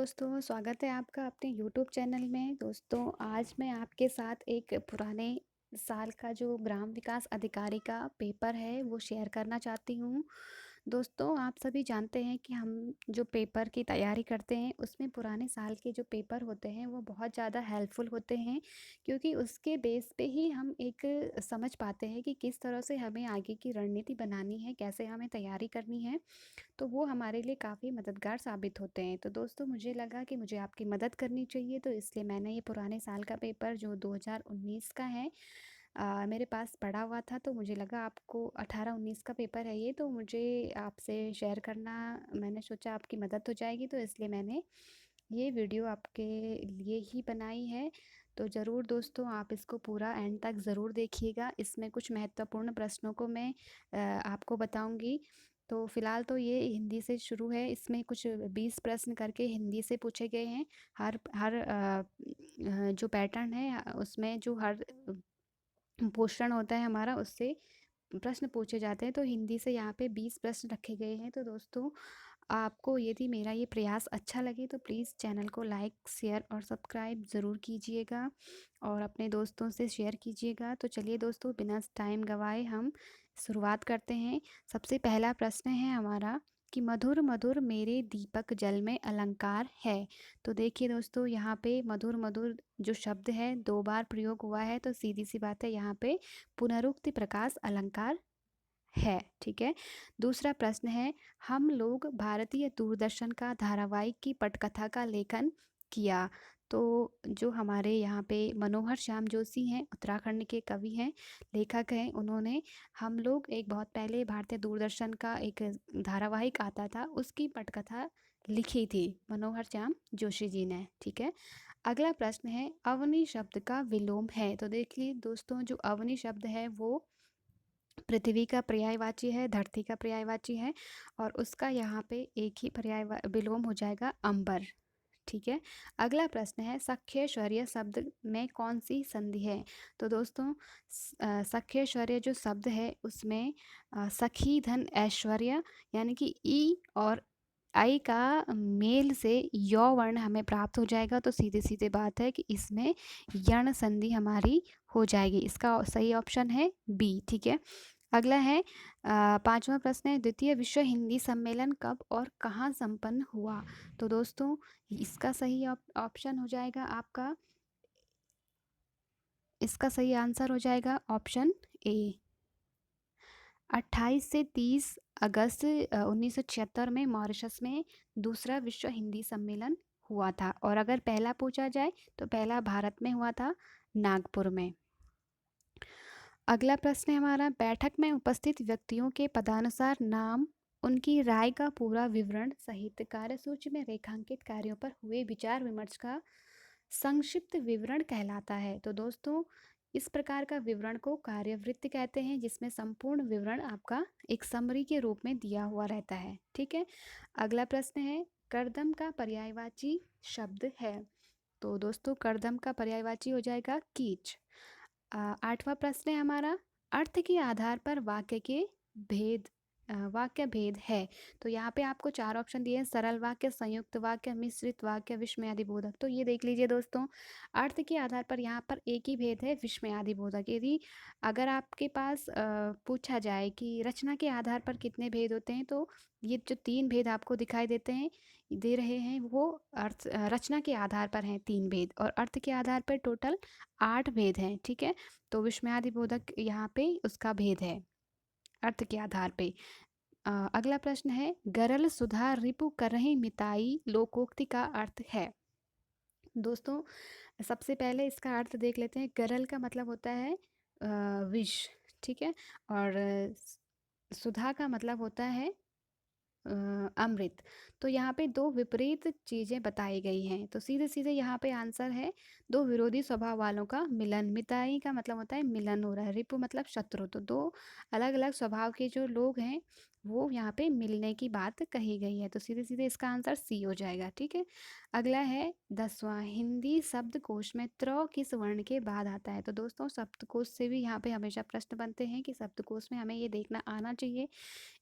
दोस्तों, स्वागत है आपका अपने यूट्यूब चैनल में। दोस्तों, आज मैं आपके साथ एक पुराने साल का जो ग्राम विकास अधिकारी का पेपर है, वो शेयर करना चाहती हूँ। दोस्तों, आप सभी जानते हैं कि हम जो पेपर की तैयारी करते हैं, उसमें पुराने साल के जो पेपर होते हैं, वो बहुत ज़्यादा हेल्पफुल होते हैं, क्योंकि उसके बेस पे ही हम एक समझ पाते हैं कि किस तरह से हमें आगे की रणनीति बनानी है, कैसे हमें तैयारी करनी है। तो वो हमारे लिए काफ़ी मददगार साबित होते हैं। तो दोस्तों, मुझे लगा कि मुझे आपकी मदद करनी चाहिए, तो इसलिए मैंने ये पुराने साल का पेपर जो 2019 का है मेरे पास पड़ा हुआ था। तो मुझे लगा आपको 18-19 का पेपर है ये, तो मुझे आपसे शेयर करना, मैंने सोचा आपकी मदद हो जाएगी, तो इसलिए मैंने ये वीडियो आपके लिए ही बनाई है। तो ज़रूर दोस्तों, आप इसको पूरा एंड तक ज़रूर देखिएगा। इसमें कुछ महत्वपूर्ण प्रश्नों को मैं आपको बताऊंगी। तो फ़िलहाल तो ये हिंदी से शुरू है। इसमें कुछ 20 प्रश्न करके हिंदी से पूछे गए हैं। हर हर जो पैटर्न है उसमें जो हर पोर्शन होता है हमारा, उससे प्रश्न पूछे जाते हैं। तो हिंदी से यहाँ पे 20 प्रश्न रखे गए हैं। तो दोस्तों, आपको यदि मेरा ये प्रयास अच्छा लगे तो प्लीज़ चैनल को लाइक, शेयर और सब्सक्राइब ज़रूर कीजिएगा और अपने दोस्तों से शेयर कीजिएगा। तो चलिए दोस्तों, बिना टाइम गवाए हम शुरुआत करते हैं। सबसे पहला प्रश्न है हमारा कि मधुर मधुर मेरे दीपक जल में अलंकार है। तो देखिए दोस्तों, यहाँ पे मधुर मधुर जो शब्द है 2 बार प्रयोग हुआ है, तो सीधी सी बात है, यहाँ पे पुनरुक्ति प्रकाश अलंकार है। ठीक है। दूसरा प्रश्न है, हम लोग भारतीय दूरदर्शन का धारावाहिक की पटकथा का लेखन किया। तो जो हमारे यहाँ पे मनोहर श्याम जोशी हैं, उत्तराखंड के कवि हैं, लेखक हैं, उन्होंने हम लोग एक बहुत पहले भारतीय दूरदर्शन का एक धारावाहिक आता था, उसकी पटकथा लिखी थी मनोहर श्याम जोशी जी ने। ठीक है। अगला प्रश्न है, अवनी शब्द का विलोम है। तो देखिए दोस्तों, जो अवनी शब्द है वो पृथ्वी का पर्यायवाची है, धरती का पर्यायवाची है, और उसका यहाँ पे एक ही विलोम हो जाएगा, अंबर। ठीक है। अगला प्रश्न है, सख्यैश्वर्य शब्द में कौन सी संधि है। तो दोस्तों, सख्यैश्वर्य जो शब्द है उसमें सखी धन ऐश्वर्य, यानी कि ई और आई का मेल से यौ वर्ण हमें प्राप्त हो जाएगा। तो सीधे सीधे बात है कि इसमें यण संधि हमारी हो जाएगी। इसका सही ऑप्शन है बी। ठीक है। अगला है पांचवा प्रश्न है, द्वितीय विश्व हिंदी सम्मेलन कब और कहाँ संपन्न हुआ। तो दोस्तों, इसका सही ऑप्शन हो जाएगा आपका, इसका सही आंसर हो जाएगा ऑप्शन ए। 28 से 30 अगस्त 1976 में मॉरिशस में दूसरा विश्व हिंदी सम्मेलन हुआ था। और अगर पहला पूछा जाए तो पहला भारत में हुआ था, नागपुर में। अगला प्रश्न है हमारा, बैठक में उपस्थित व्यक्तियों के पदानुसार नाम, उनकी राय का पूरा विवरण सहित कार्यसूची में रेखांकित कार्यों पर हुए विचार विमर्श का संक्षिप्त विवरण कहलाता है। तो दोस्तों, इस प्रकार का विवरण को कार्यवृत्ति कहते हैं, जिसमें संपूर्ण विवरण आपका एक समरी के रूप में दिया हुआ रहता है। ठीक है। अगला प्रश्न है, करदम का पर्यायवाची शब्द है। तो दोस्तों, करदम का पर्यायवाची हो जाएगा कीच। आठवां प्रश्न है हमारा, अर्थ के आधार पर वाक्य के भेद, वाक्य भेद है। तो यहाँ पे आपको 4 ऑप्शन दिए हैं, सरल वाक्य, संयुक्त वाक्य, मिश्रित वाक्य, विस्मयादिबोधक। तो ये देख लीजिए दोस्तों, अर्थ के आधार पर यहाँ पर एक ही भेद है, विस्मयादिबोधक। यदि अगर आपके पास पूछा जाए कि रचना के आधार पर कितने भेद होते हैं, तो ये जो 3 भेद आपको दिखाई देते हैं, दे रहे हैं, वो रचना के आधार पर हैं 3 भेद, और अर्थ के आधार पर टोटल 8 भेद हैं। ठीक है। तो विस्मयादिबोधक यहाँ पे उसका भेद है अर्थ के आधार पे। अगला प्रश्न है, गरल सुधा रिपु करहि मिताई लोकोक्ति का अर्थ है। दोस्तों, सबसे पहले इसका अर्थ देख लेते हैं। गरल का मतलब होता है विष। ठीक है। और सुधा का मतलब होता है अमृत। तो यहाँ पे 2 विपरीत चीज़ें बताई गई हैं। तो सीधे सीधे यहाँ पे आंसर है 2 विरोधी स्वभाव वालों का मिलन। मिताई का मतलब होता है मिलन हो रहा है, रिपु मतलब शत्रु। तो 2 अलग अलग स्वभाव के जो लोग हैं, वो यहाँ पे मिलने की बात कही गई है। तो सीधे सीधे इसका आंसर सी हो जाएगा। ठीक है। अगला है 10वां, हिंदी शब्दकोश में त्र किस वर्ण के बाद आता है। तो दोस्तों, शब्दकोश से भी यहाँ पे हमेशा प्रश्न बनते हैं कि शब्दकोश में हमें ये देखना आना चाहिए।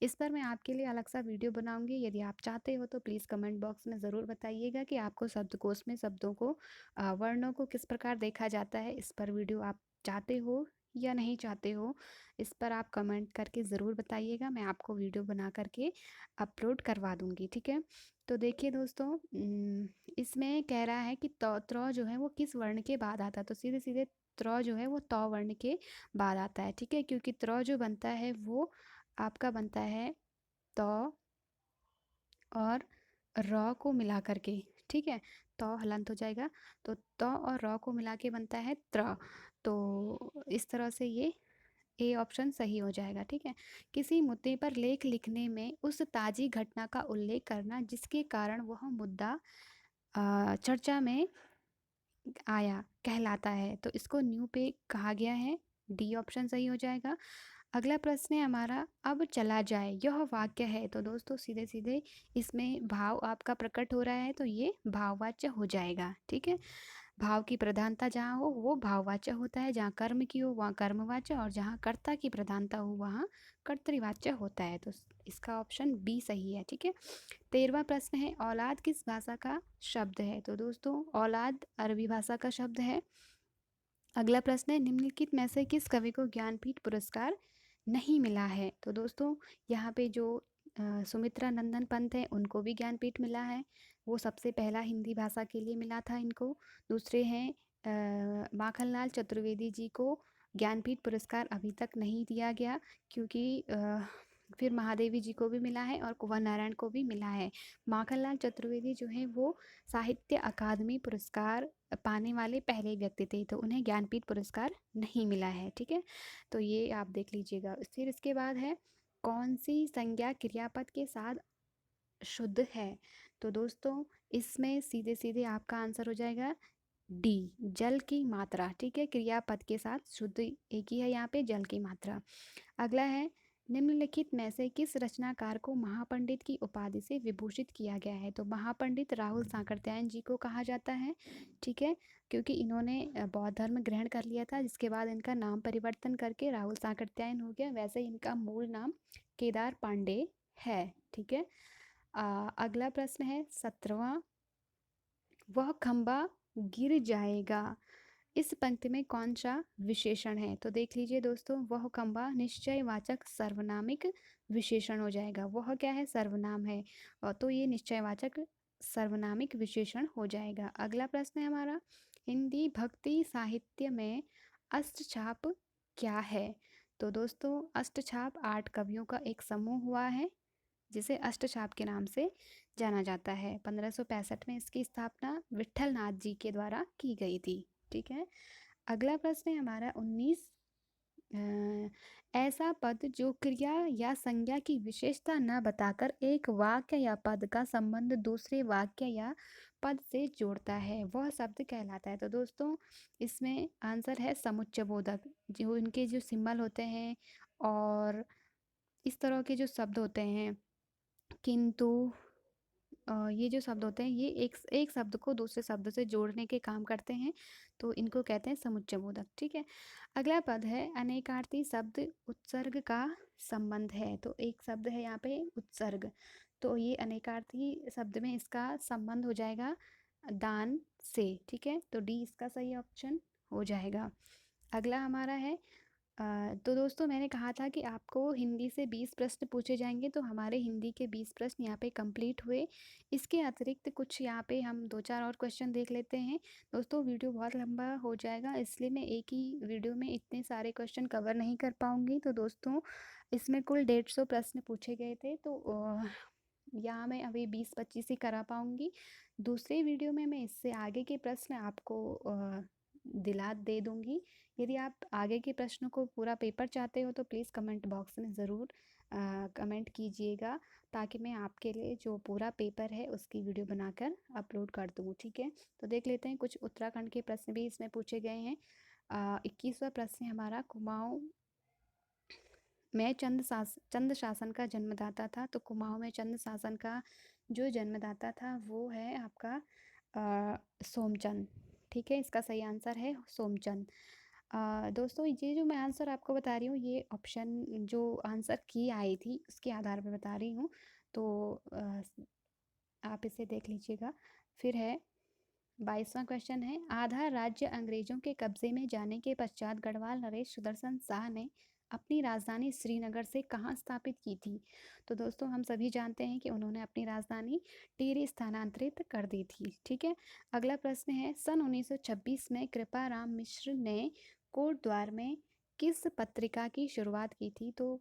इस पर मैं आपके लिए अलग सा वीडियो बनाऊंगी। यदि आप चाहते हो तो प्लीज़ कमेंट बॉक्स में ज़रूर बताइएगा कि आपको शब्दकोश में शब्दों को वर्णों को किस प्रकार देखा जाता है। इस पर वीडियो आप चाहते हो या नहीं चाहते हो, इस पर आप कमेंट करके ज़रूर बताइएगा। मैं आपको वीडियो बना करके अपलोड करवा दूंगी, ठीक है। तो देखिए दोस्तों, इसमें कह रहा है कि त्र जो है वो किस वर्ण के बाद आता है। तो सीधे सीधे त्र जो है वो त वर्ण के बाद आता है, ठीक है। क्योंकि त्र जो बनता है वो आपका बनता है त और र को मिला करके, ठीक है। त हलंत हो जाएगा, तो त और र को मिला के बनता है त्र। तो इस तरह से ये ए ऑप्शन सही हो जाएगा, ठीक है। किसी मुद्दे पर लेख लिखने में उस ताजी घटना का उल्लेख करना जिसके कारण वह मुद्दा चर्चा में आया कहलाता है। तो इसको न्यू पे कहा गया है, डी ऑप्शन सही हो जाएगा। अगला प्रश्न है हमारा, अब चला जाए यह वाक्य है। तो दोस्तों सीधे सीधे इसमें भाव आपका प्रकट हो रहा है, तो ये भाववाच्य हो जाएगा, ठीक है। भाव की प्रधानता जहाँ हो वो भाववाच्य होता है, जहाँ कर्म की हो वहाँ कर्मवाच्य, और जहाँ कर्ता की प्रधानता हो वहाँ कर्तृवाच्य होता है। तो इसका ऑप्शन बी सही है, ठीक है। 13वां प्रश्न है, औलाद किस भाषा का शब्द है। तो दोस्तों औलाद अरबी भाषा का शब्द है। अगला प्रश्न है, निम्नलिखित में से किस कवि को ज्ञानपीठ पुरस्कार नहीं मिला है। तो दोस्तों यहाँ पे जो सुमित्रा नंदन पंत है उनको भी ज्ञानपीठ मिला है, वो सबसे पहला हिंदी भाषा के लिए मिला था इनको। दूसरे हैं माखनलाल चतुर्वेदी जी को ज्ञानपीठ पुरस्कार अभी तक नहीं दिया गया, क्योंकि फिर महादेवी जी को भी मिला है और कुंवर नारायण को भी मिला है। माखनलाल चतुर्वेदी जो हैं वो साहित्य अकादमी पुरस्कार पाने वाले पहले व्यक्ति थे, तो उन्हें ज्ञानपीठ पुरस्कार नहीं मिला है, ठीक है। तो ये आप देख लीजिएगा। फिर इसके बाद है, कौन सी संज्ञा क्रियापद के साथ शुद्ध है। तो दोस्तों इसमें सीधे सीधे आपका आंसर हो जाएगा डी, जल की मात्रा, ठीक है। क्रियापद के साथ शुद्ध एक ही है यहाँ पे, जल की मात्रा। अगला है, निम्नलिखित में से किस रचनाकार को महापंडित की उपाधि से विभूषित किया गया है। तो महापंडित राहुल सांकृत्यायन जी को कहा जाता है, ठीक है। क्योंकि इन्होंने बौद्ध धर्म ग्रहण कर लिया था, जिसके बाद इनका नाम परिवर्तन करके राहुल सांकृत्यायन हो गया। वैसे इनका मूल नाम केदार पांडे है, ठीक है। अगला प्रश्न है 17वां, वह खंबा गिर जाएगा, इस पंक्ति में कौन सा विशेषण है। तो देख लीजिए दोस्तों, वह खंबा निश्चयवाचक सर्वनामिक विशेषण हो जाएगा। वह क्या है, सर्वनाम है, और तो ये निश्चयवाचक सर्वनामिक विशेषण हो जाएगा। अगला प्रश्न है हमारा, हिंदी भक्ति साहित्य में अष्टछाप क्या है। तो दोस्तों अष्टछाप 8 कवियों का एक समूह हुआ है, जिसे अष्टछाप के नाम से जाना जाता है। 1565 में इसकी स्थापना विट्ठल नाथ जी के द्वारा की गई थी, ठीक है। अगला प्रश्न है हमारा 19, ऐसा पद जो क्रिया या संज्ञा की विशेषता न बताकर एक वाक्य या पद का संबंध दूसरे वाक्य या पद से जोड़ता है, वह शब्द कहलाता है। तो दोस्तों इसमें आंसर है समुच्चय बोधक। जो इनके जो सिंबल होते हैं और इस तरह के जो शब्द होते हैं, किंतु ये जो शब्द होते हैं ये एक एक शब्द को दूसरे शब्द से जोड़ने के काम करते हैं, तो इनको कहते हैं समुच्चय बोधक, ठीक है। अगला पद है, अनेकार्थी शब्द उत्सर्ग का संबंध है। तो एक शब्द है यहाँ पे उत्सर्ग, तो ये अनेकार्थी शब्द में इसका संबंध हो जाएगा दान से, ठीक है। तो डी इसका सही ऑप्शन हो जाएगा। अगला हमारा है, तो दोस्तों मैंने कहा था कि आपको हिंदी से 20 प्रश्न पूछे जाएंगे, तो हमारे हिंदी के 20 प्रश्न यहाँ पे कंप्लीट हुए। इसके अतिरिक्त कुछ यहाँ पे हम 2-4 और क्वेश्चन देख लेते हैं। दोस्तों वीडियो बहुत लंबा हो जाएगा, इसलिए मैं एक ही वीडियो में इतने सारे क्वेश्चन कवर नहीं कर पाऊँगी। तो दोस्तों इसमें कुल 150 प्रश्न पूछे गए थे, तो यहाँ मैं अभी 20-25 ही करा पाऊँगी। दूसरे वीडियो में मैं इससे आगे के प्रश्न आपको दिला दे दूँगी। यदि आप आगे के प्रश्नों को पूरा पेपर चाहते हो तो प्लीज़ कमेंट बॉक्स में ज़रूर कमेंट कीजिएगा, ताकि मैं आपके लिए जो पूरा पेपर है उसकी वीडियो बनाकर अपलोड कर दूँ, ठीक है। तो देख लेते हैं, कुछ उत्तराखंड के प्रश्न भी इसमें पूछे गए हैं। 21वां प्रश्न है हमारा, कुमाऊँ में चंद शासन का जन्मदाता था। तो कुमाऊँ में चंद शासन का जो जन्मदाता था वो है आपका सोमचंद, ठीक है। इसका सही आंसर है सोमचंद। दोस्तों ये जो मैं आंसर आपको बता रही हूँ, ये ऑप्शन जो आंसर की आई थी उसके आधार पर बता रही हूँ। तो आप इसे देख लीजिएगा। फिर है 22वां क्वेश्चन है, आधा राज्य अंग्रेजों के कब्जे में जाने के पश्चात गढ़वाल नरेश सुदर्शन शाह ने अपनी राजधानी श्रीनगर से कहाँ स्थापित की थी? तो दोस्तों हम सभी जानते हैं कि उन्होंने अपनी राजधानी टिहरी स्थानांतरित कर दी थी। ठीक है। अगला प्रश्न है, सन 1926 में कृपाराम मिश्र ने कोटद्वार में किस पत्रिका की शुरुआत की थी? तो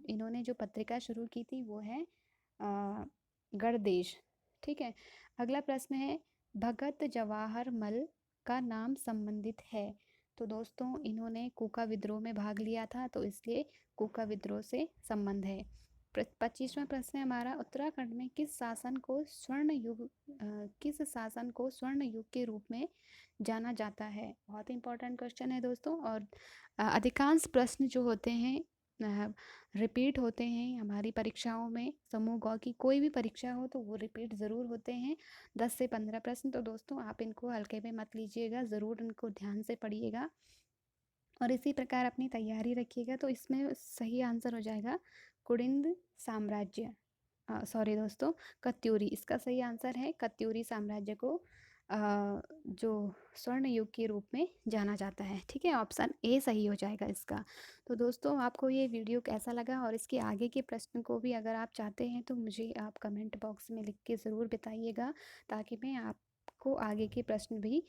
इन्होंने जो पत्रिका शुरू की थी वो है गणदेश। ठीक है। अगला प्रश्न है, भगत जवाहर मल का नाम संबंधित है? तो दोस्तों इन्होंने कूका विद्रोह में भाग लिया था, तो इसलिए कूका विद्रोह से संबंध है। 25वां प्रश्न है हमारा, उत्तराखंड में किस शासन को स्वर्ण युग के रूप में जाना जाता है? बहुत इंपॉर्टेंट क्वेश्चन है दोस्तों। और अधिकांश प्रश्न जो होते हैं रिपीट होते हैं हमारी परीक्षाओं में। समूह गौ की कोई भी परीक्षा हो तो वो रिपीट ज़रूर होते हैं, 10 से 15 प्रश्न। तो दोस्तों आप इनको हल्के में मत लीजिएगा, ज़रूर इनको ध्यान से पढ़िएगा और इसी प्रकार अपनी तैयारी रखिएगा। तो इसमें सही आंसर हो जाएगा कुड़िंद साम्राज्य। सॉरी दोस्तों, कत्यूरी। इसका सही आंसर है कत्यूरी साम्राज्य को जो स्वर्ण युग के रूप में जाना जाता है। ठीक है, ऑप्शन ए सही हो जाएगा इसका। तो दोस्तों आपको ये वीडियो कैसा लगा और इसके आगे के प्रश्न को भी अगर आप चाहते हैं तो मुझे आप कमेंट बॉक्स में लिख के ज़रूर बताइएगा, ताकि मैं आपको आगे के प्रश्न भी